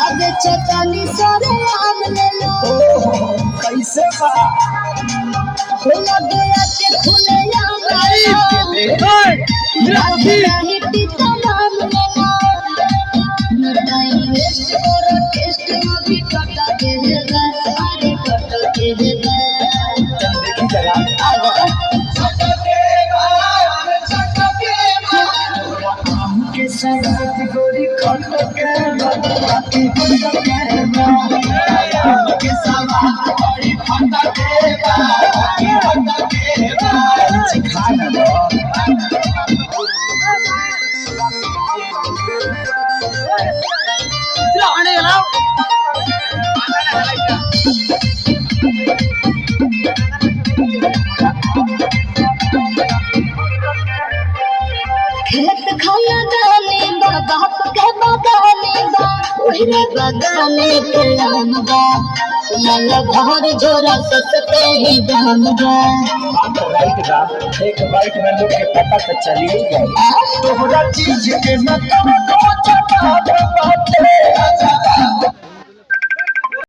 आगे चटनी सरे आम ले लो कैसे बा लगे आके खुले आम ले लो नहीं टीता नाम ले लो टाइम वेस्ट करो टेस्ट अभी कटा के देगा अरे कटा के देगा देखी जरा के साथ गोरी खट के बाकी खट के साथ गोरी खट के बाकी खट के खाना खेत खाना गाने बा बाप के बगाने बा ओहरे बगाने के आम बा लल भर झोरा सस्ते ही दाम बा आप राइट बा एक बाइट में लोग के पता तो चली गई तोहरा चीज के न तो जवाब बाटे